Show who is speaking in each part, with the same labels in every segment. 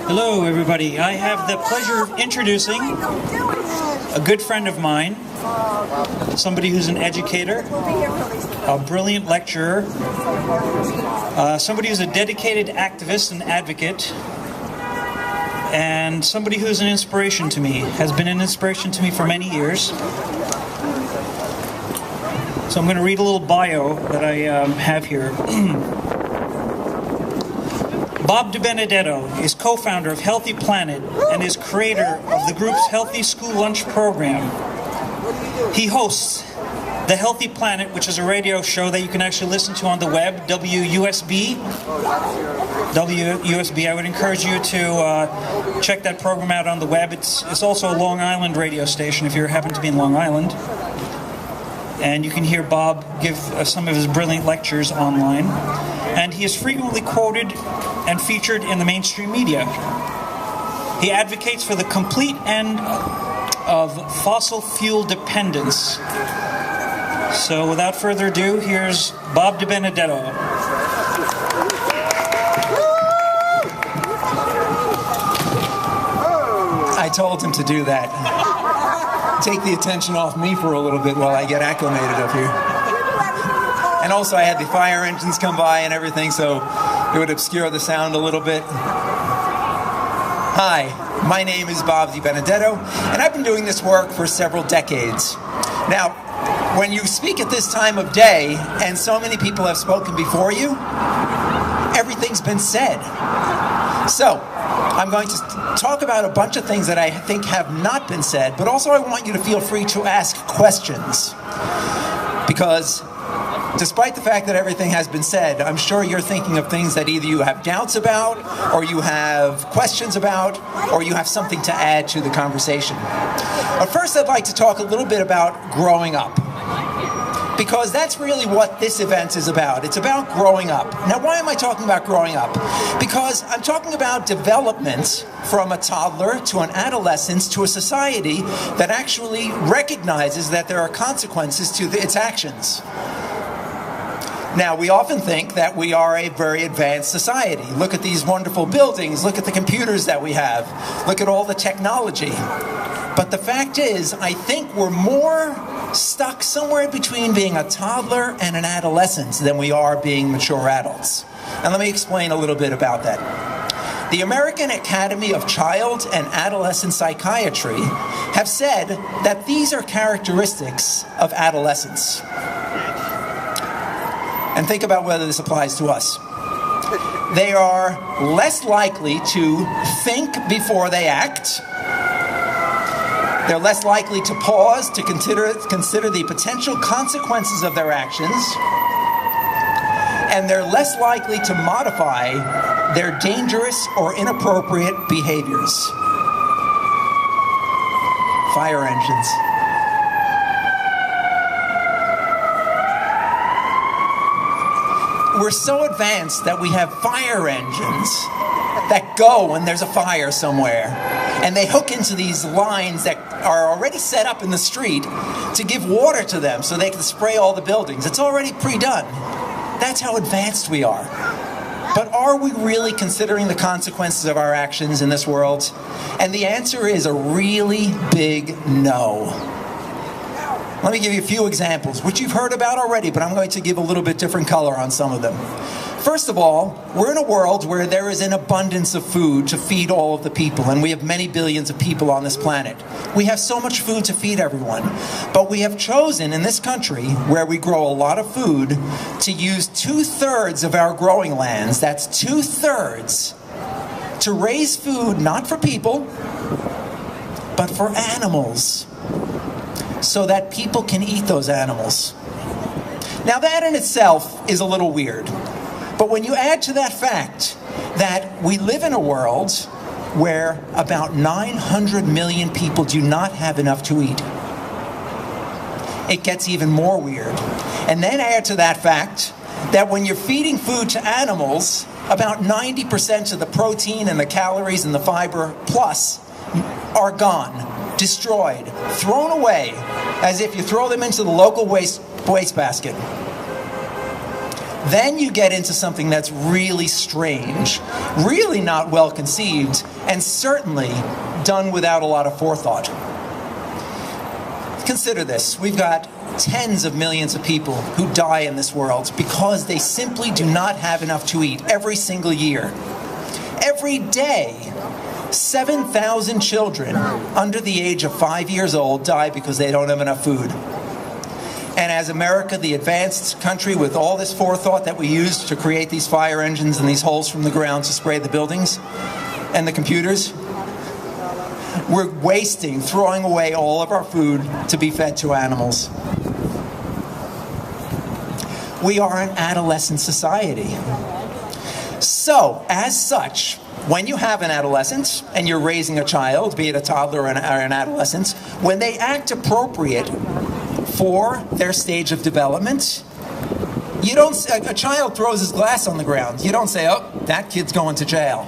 Speaker 1: Hello, everybody. I have the pleasure of introducing a good friend of mine, somebody who's an educator, a brilliant lecturer, somebody who's a dedicated activist and advocate, and somebody who's an inspiration to me, has been an inspiration to me for many years. So I'm going to read a little bio that I have here. Bob DiBenedetto is co-founder of Healthy Planet and is creator of the group's Healthy School Lunch program. He hosts The Healthy Planet, which is a radio show that you can actually listen to on the web, WUSB. WUSB, I would encourage you to check that program out on the web. It's also a Long Island radio station if you happen to be in Long Island. And you can hear Bob give some of his brilliant lectures online. And he is frequently quoted and featured in the mainstream media. He advocates for the complete end of fossil fuel dependence. So without further ado, here's Bob DiBenedetto.
Speaker 2: I told him to do that. Take the attention off me for a little bit while I get acclimated up here. And also I had the fire engines come by and everything, so it would obscure the sound a little bit. Hi, my name is Bob DiBenedetto, and I've been doing this work for several decades. Now, when you speak at this time of day, and so many people have spoken before you, everything's been said. So, I'm going to talk about a bunch of things that I think have not been said, but also I want you to feel free to ask questions. Because despite the fact that everything has been said, I'm sure you're thinking of things that either you have doubts about, or you have questions about, or you have something to add to the conversation. But first, I'd like to talk a little bit about growing up, because that's really what this event is about. It's about growing up. Now, why am I talking about growing up? Because I'm talking about development from a toddler to an adolescence to a society that actually recognizes that there are consequences to its actions. Now, we often think that we are a very advanced society. Look at these wonderful buildings. Look at the computers that we have. Look at all the technology. But the fact is, I think we're more stuck somewhere between being a toddler and an adolescent than we are being mature adults. And let me explain a little bit about that. The American Academy of Child and Adolescent Psychiatry have said that these are characteristics of adolescence. And think about whether this applies to us. They are less likely to think before they act. They're less likely to pause to consider the potential consequences of their actions. And they're less likely to modify their dangerous or inappropriate behaviors. Fire engines. We're so advanced that we have fire engines that go when there's a fire somewhere. And they hook into these lines that are already set up in the street to give water to them so they can spray all the buildings. It's already pre-done. That's how advanced we are. But are we really considering the consequences of our actions in this world? And the answer is a really big no. Let me give you a few examples, which you've heard about already, but I'm going to give a little bit different color on some of them. First of all, we're in a world where there is an abundance of food to feed all of the people, and we have many billions of people on this planet. We have so much food to feed everyone, but we have chosen in this country, where we grow a lot of food, to use 2/3 of our growing lands, that's 2/3, to raise food not for people, but for animals, so that people can eat those animals. Now that in itself is a little weird, but when you add to that fact that we live in a world where about 900 million people do not have enough to eat, it gets even more weird. And then add to that fact that when you're feeding food to animals, about 90% of the protein and the calories and the fiber plus are gone, destroyed, thrown away, as if you throw them into the local waste basket. then you get into something that's really strange, really not well conceived, and certainly done without a lot of forethought. Consider this. We've got tens of millions of people who die in this world because they simply do not have enough to eat every single year. Every day, 7,000 children under the age of 5 years old die because they don't have enough food. And as America, the advanced country with all this forethought that we used to create these fire engines and these holes from the ground to spray the buildings and the computers, we're wasting, throwing away all of our food to be fed to animals. We are an adolescent society. So, as such, when you have an adolescent and you're raising a child, be it a toddler or an adolescent, when they act appropriate for their stage of development, you don't. A child throws his glass on the ground. You don't say, "Oh, that kid's going to jail."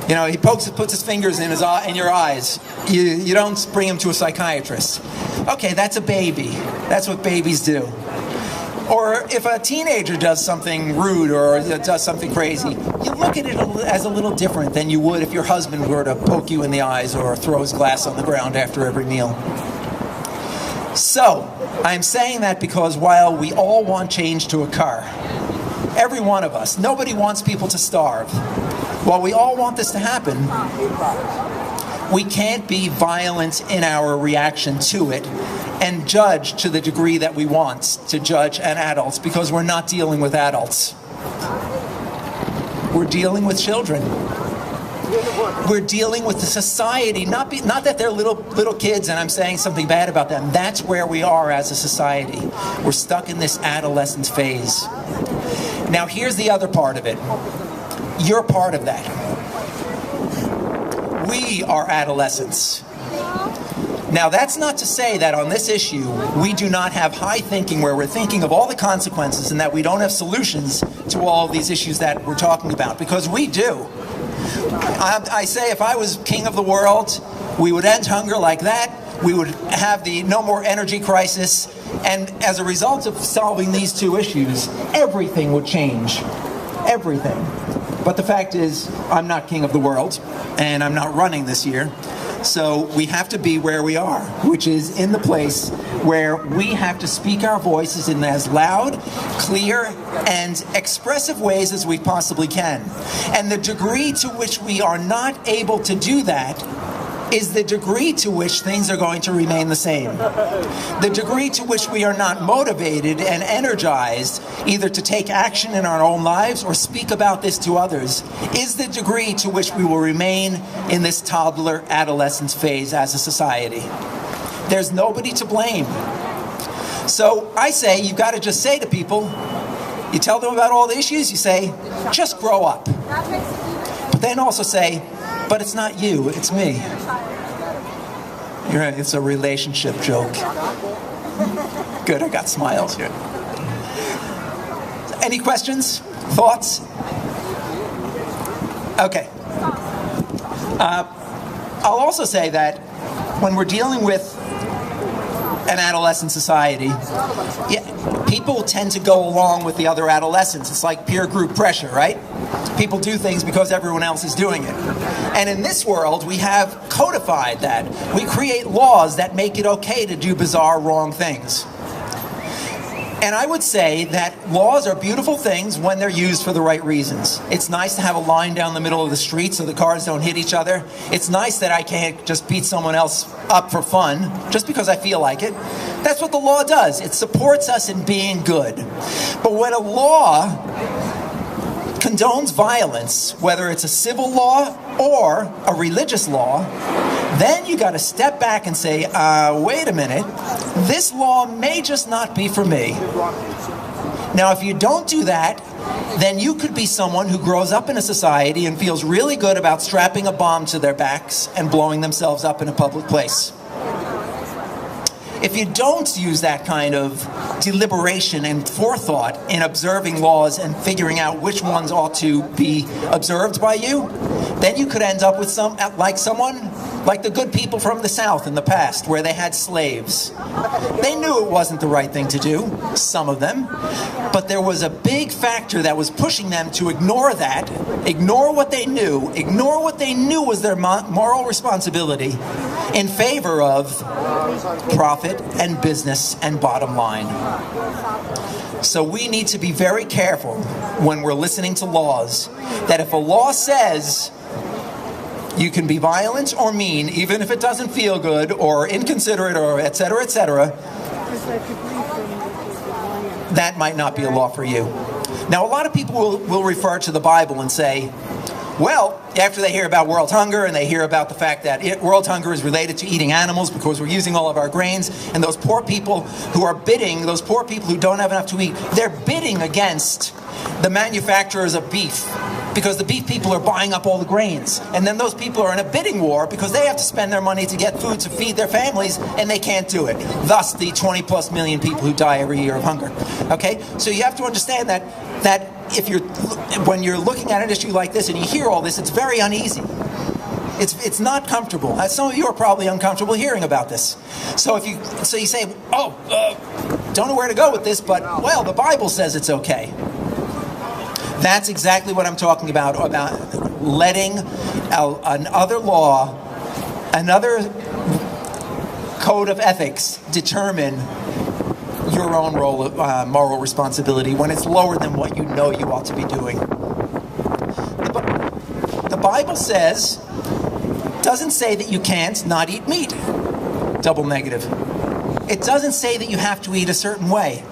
Speaker 2: You know, he puts his fingers in your eyes. You don't bring him to a psychiatrist. Okay, that's a baby. That's what babies do. Or if a teenager does something rude or does something crazy, you look at it as a little different than you would if your husband were to poke you in the eyes or throw his glass on the ground after every meal. So, I'm saying that because while we all want change to occur, every one of us, nobody wants people to starve. While we all want this to happen, we can't be violent in our reaction to it and judge to the degree that we want to judge an adult, because we're not dealing with adults. We're dealing with children. We're dealing with the society, not that they're little kids and I'm saying something bad about them. That's where we are as a society. We're stuck in this adolescent phase. Now here's the other part of it. You're part of that. We are adolescents. Now that's not to say that on this issue we do not have high thinking where we're thinking of all the consequences and that we don't have solutions to all of these issues that we're talking about, because we do. I say if I was king of the world, we would end hunger like that, we would have the no more energy crisis, and as a result of solving these two issues, everything would change. Everything. But the fact is, I'm not king of the world, and I'm not running this year. So we have to be where we are, which is in the place where we have to speak our voices in as loud, clear, and expressive ways as we possibly can. And the degree to which we are not able to do that is the degree to which things are going to remain the same. The degree to which we are not motivated and energized either to take action in our own lives or speak about this to others is the degree to which we will remain in this toddler adolescence phase as a society. There's nobody to blame. So I say you've got to just say to people, you tell them about all the issues, you say, just grow up. But then also say, but it's not you, it's me. You're right, it's a relationship joke. Good, I got smiles here. Any questions? Thoughts? Okay. I'll also say that when we're dealing with an adolescent society, people tend to go along with the other adolescents. It's like peer group pressure, right? People do things because everyone else is doing it. And in this world, we have codified that. We create laws that make it okay to do bizarre, wrong things. And I would say that laws are beautiful things when they're used for the right reasons. It's nice to have a line down the middle of the street so the cars don't hit each other. It's nice that I can't just beat someone else up for fun just because I feel like it. That's what the law does. It supports us in being good. But when a law condones violence, whether it's a civil law or a religious law, then you got to step back and say, wait a minute, this law may just not be for me. Now, if you don't do that, then you could be someone who grows up in a society and feels really good about strapping a bomb to their backs and blowing themselves up in a public place. If you don't use that kind of deliberation and forethought in observing laws and figuring out which ones ought to be observed by you, then you could end up with someone like the good people from the South in the past, where they had slaves. They knew it wasn't the right thing to do, some of them, but there was a big factor that was pushing them to ignore that, ignore what they knew was their moral responsibility in favor of profit and business and bottom line. So we need to be very careful when we're listening to laws, that if a law says you can be violent or mean, even if it doesn't feel good, or inconsiderate, or etc., etc., that might not be a law for you. Now, a lot of people will refer to the Bible and say, well, after they hear about world hunger and they hear about the fact that world hunger is related to eating animals because we're using all of our grains, and those poor people who are bidding, those poor people who don't have enough to eat, they're bidding against the manufacturers of beef, because the beef people are buying up all the grains. And then those people are in a bidding war because they have to spend their money to get food to feed their families, and they can't do it. Thus, the 20+ million people who die every year of hunger. Okay? So you have to understand that when you're looking at an issue like this and you hear all this, it's very uneasy. It's not comfortable. Some of you are probably uncomfortable hearing about this. So you say, don't know where to go with this, but, well, the Bible says it's okay. That's exactly what I'm talking about letting another law, another code of ethics determine your own role of moral responsibility when it's lower than what you know you ought to be doing. The Bible doesn't say that you can't not eat meat. Double negative. It doesn't say that you have to eat a certain way.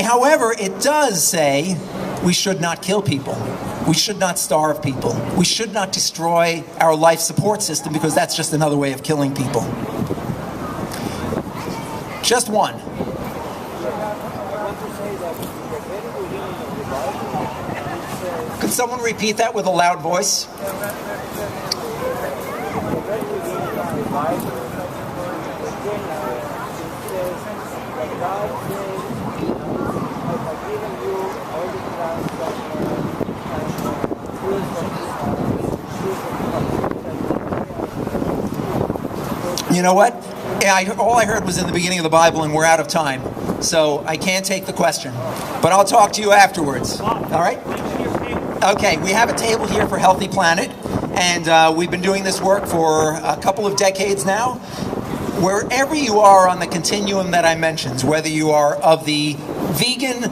Speaker 2: However, it does say we should not kill people. We should not starve people. We should not destroy our life support system, because that's just another way of killing people. Just one. Could someone repeat that with a loud voice? You know what? All I heard was in the beginning of the Bible, and we're out of time. So I can't take the question. But I'll talk to you afterwards. All right? Okay, we have a table here for Healthy Planet. And we've been doing this work for a couple of decades now. Wherever you are on the continuum that I mentioned, whether you are of the vegan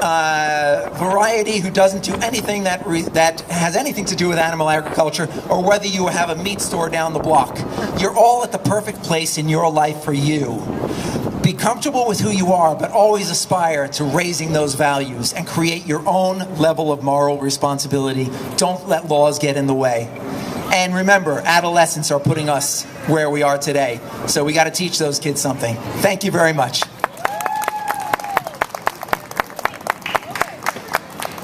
Speaker 2: variety who doesn't do anything that has anything to do with animal agriculture, or whether you have a meat store down the block, you're all at the perfect place in your life for you. Be comfortable with who you are, but always aspire to raising those values and create your own level of moral responsibility. Don't let laws get in the way. And remember, adolescents are putting us where we are today. So we got to teach those kids something. Thank you very much.